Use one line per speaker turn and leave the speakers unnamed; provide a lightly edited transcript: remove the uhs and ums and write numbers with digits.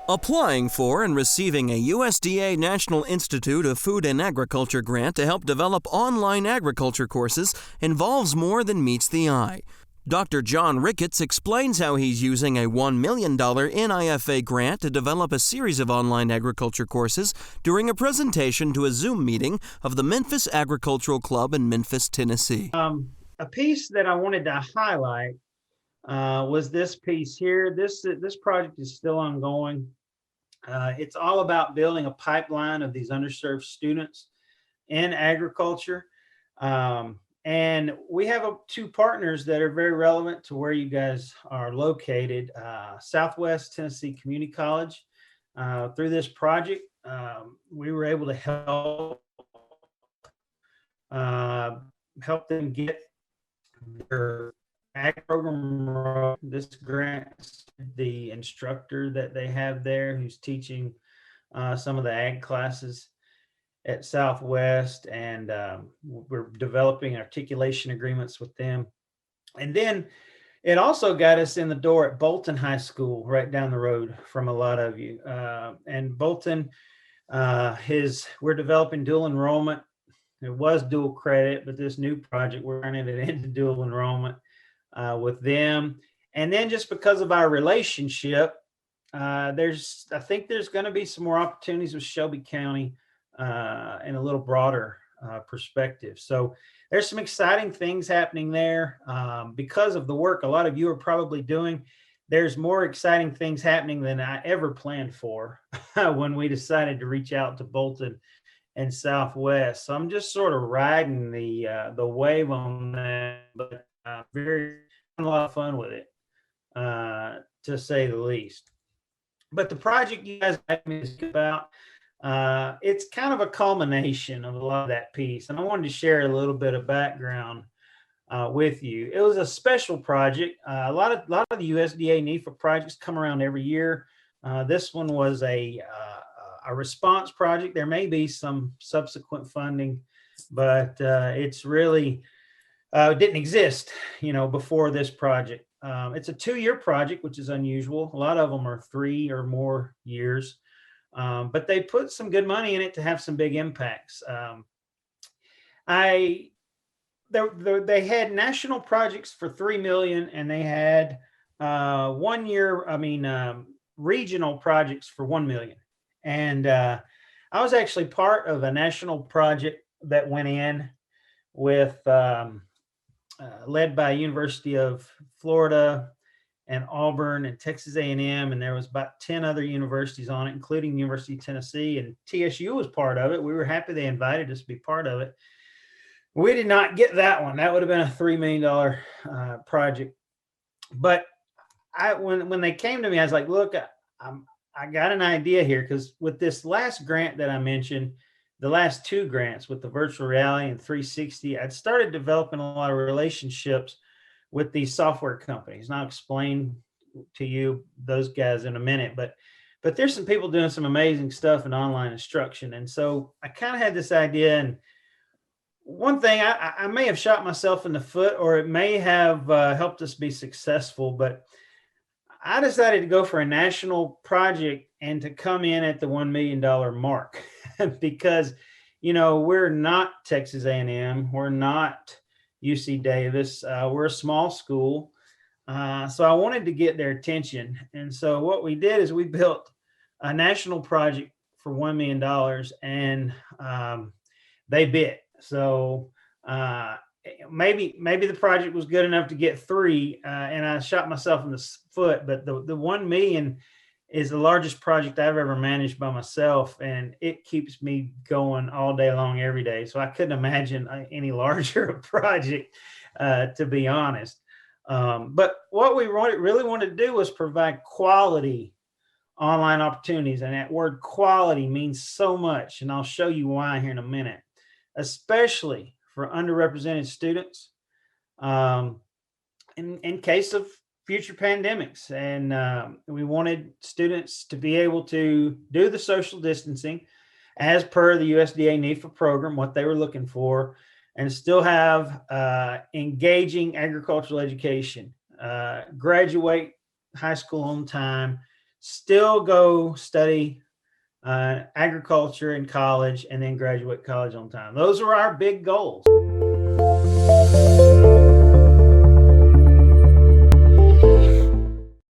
Applying for and receiving a USDA National Institute of Food and Agriculture grant to help develop online agriculture courses involves more than meets the eye. Dr. John Ricketts explains how he's using a $1 million NIFA grant to develop a series of online agriculture courses during a presentation to a Zoom meeting of the Memphis Agricultural Club in Memphis, Tennessee.
A piece that I wanted to highlight was this piece here. This project is still ongoing. It's all about building a pipeline of these underserved students in agriculture. And we have two partners that are very relevant to where you guys are located. Southwest Tennessee Community College. Through this project, we were able to help them get their ag program. This grants the instructor that they have there who's teaching some of the ag classes at Southwest, and we're developing articulation agreements with them. And then it also got us in the door at Bolton High School, right down the road from a lot of you. And Bolton, we're developing dual enrollment. It was dual credit, but this new project, we're turning it into dual enrollment with them. And then just because of our relationship, I think there's going to be some more opportunities with Shelby County in a little broader perspective. So there's some exciting things happening there because of the work a lot of you are probably doing. There's more exciting things happening than I ever planned for when we decided to reach out to Bolton and Southwest. So I'm just sort of riding the wave on that, but a lot of fun with it, to say the least. But the project you guys asked me about, it's kind of a culmination of a lot of that piece, and I wanted to share a little bit of background with you. It was a special project. A lot of the USDA NIFA projects come around every year. This one was a response project. There may be some subsequent funding, but it's really didn't exist, before this project. It's a 2-year project, which is unusual. A lot of them are 3 or more years, but they put some good money in it to have some big impacts. They had national projects for $3 million, and they had regional projects for $1 million. And I was actually part of a national project that went in with led by University of Florida and Auburn and Texas A&M, and there was about 10 other universities on it, including the University of Tennessee, and TSU was part of it. We were happy they invited us to be part of it. We did not get that one. That would have been a $3 million project. But when they came to me, I was like, look, I got an idea here, because with this last grant that I mentioned, the last 2 grants with the virtual reality and 360, I'd started developing a lot of relationships with these software companies. And I'll explain to you those guys in a minute, but there's some people doing some amazing stuff in online instruction. And so I kind of had this idea, and one thing, I may have shot myself in the foot, or it may have helped us be successful, but I decided to go for a national project and to come in at the $1 million mark because, we're not Texas A&M. We're not UC Davis. We're a small school. So I wanted to get their attention. And so what we did is we built a national project for $1 million, and they bid. So maybe the project was good enough to get 3, and I shot myself in the foot, but the $1 million is the largest project I've ever managed by myself, and it keeps me going all day long, every day. So I couldn't imagine any larger project, to be honest. But what we really wanted to do was provide quality online opportunities, and that word quality means so much, and I'll show you why here in a minute, especially for underrepresented students, in case of future pandemics. And we wanted students to be able to do the social distancing as per the USDA NIFA program, what they were looking for, and still have engaging agricultural education, graduate high school on time, still go study agriculture in college, and then graduate college on time. Those were our big goals.